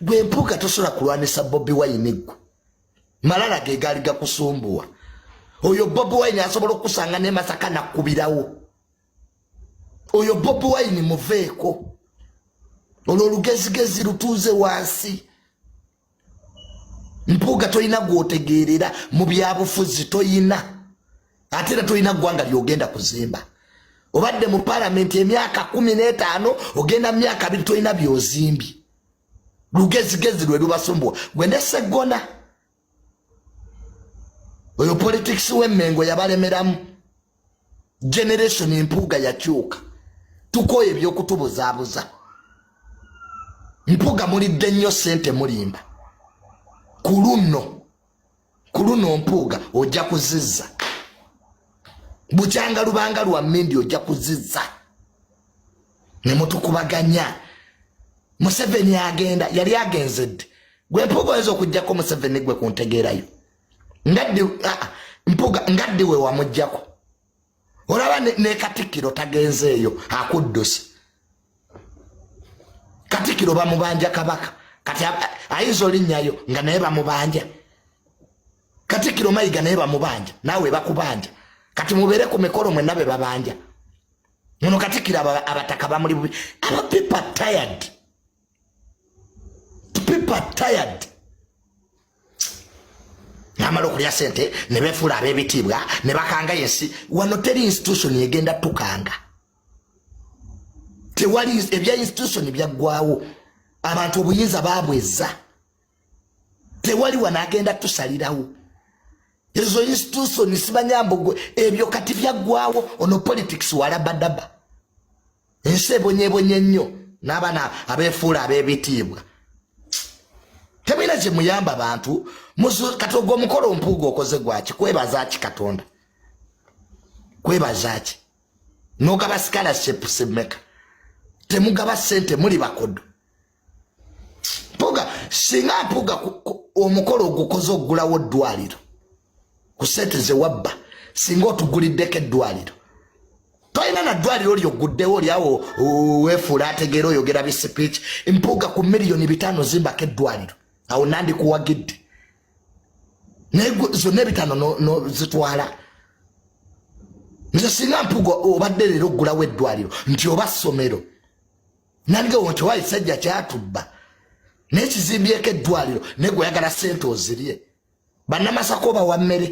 gwe mpuga tosola kulwanisa Bobi Wine gwe malala ge gali gakusumbuwa oyo Bobi Wine asobola okusanga ne Masaka nakubirawo oyo Bobi Wine muveeko olwo lugezigezi lutuuze wansi mpuga toyina gwotegeerera mu byabufuzi toyina ate toyina gwanga lyogenda kuzimba obadde mu parliament emyaka 15 ogenda myaka 2 toyina byozimbi lugezigezi lwe lubasumbuwa gwende segona oyo politics w'emmengo yabalemeramu generation empuga yakyuka tukoye ebyokutubuzaabuza mpuga mulidde nnyo sente mulimba kuluno mpuga ojja kuzizza bukyanga lubanga lwa mmindi ojja kuzizza ne mutukubaganya Museveni agenda yali agenzedde gwe mpuga oyinza okujjako Museveni gwe kuntegeerayo mpuga ngadde we wamujjako olaba ne Katikkiro tagenzeeyo akuddusi Katikkiro bamubanja kabaka kati ayinza olinnyayo nga naye bamubanja Katikkiro Mayiga naye bamubanja naawe bakubanja kati mubeere ku mikolo mwenna be babanja muno Katikkiro abataka bamuli bubi aba people tired namalo kulya sente ne befuula ab'ebitiibwa ne bakanga yensi wano teri institution egenda tukanga tewali ebya institution byaggwawo abantu obuyinza babweza tewali wanagenda tusalirawo ezo institution sibanyambo ebyo kati byaggwawo ono politics walabadaba ensi ebonyebonye nnyo n'abana abefuula ab'ebitiibwa tebina kye muyamba abantu katogo omukolo mpuga okoze gwaki kwebaza ki Katonda kwebaza ki nogaba scholarship semeka temugaba sente muli bakodo mpuga singa mpuga omukolo ogukoze ogulawo ddwaliro ku sente ze wabba singa otuguliddeko eddwaliro toyina na ddwaliro lyoguddewo lyawo weefuula ategeera oyogera bispeech mpuga ku miliyoni 5 zimbako eddwaliro awo nandi kuwagidde zonna 5 no zitwala nze singa mpuga obadde leero oggulawo eddwaliro nti oba ssomero nandigewo nti wayi sajja kyatubba n'ekizimbyeko eddwaliro negweyagala sente ozirye bannamasaka oba wa mmere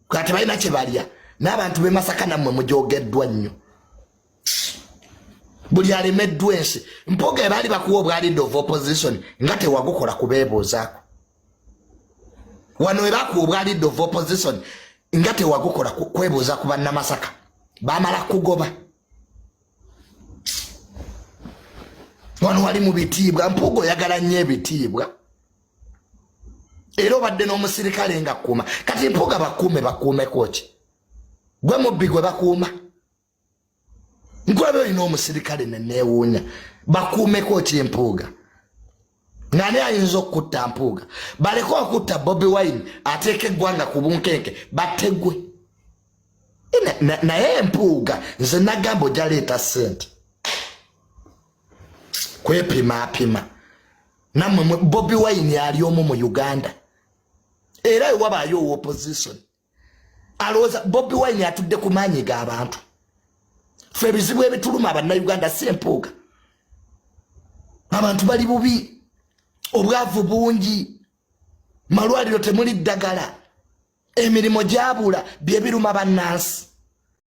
kati balina kye balya n'abantu b'e Masaka nammwe mujogeddwa nnyo buli alemeddwa ensi mpuga ebaali bakuwa obwalidde of opposition nga tewagukola kubeebuuzaako wano ebakuwa obwalidde of opposition nga tewagukola kwebuuza ku bannamasaka bamala kugoba wano wali mu bitiibwa mpuga oyagala nnyo ebitiibwa era obadde n'omusirikale nga kuuma kati mpuga bakuumeko ki gwe mubbi gwe bakuuma nkulaba olina omusirikale neneewuunya bakuumeko ki mpuga ng'ani ayinza okutta mpuga baleko okutta Bobi Wine ateeka eggwanga ku bunkenke bategwe naye mpuga nze nagamba ojaleeta sente kwepimapima nammwe Bobi Wine ali omu mu Uganda era ewabaayo opposition alowooza Bobi Wine atudde ku maanyi g'abantu ffe ebizibu ebituluma abannayuganda si mpuga abantu bali bubi obwavu bungi malwaliro temuli ddagala emirimu gyabula bye biruma bannansi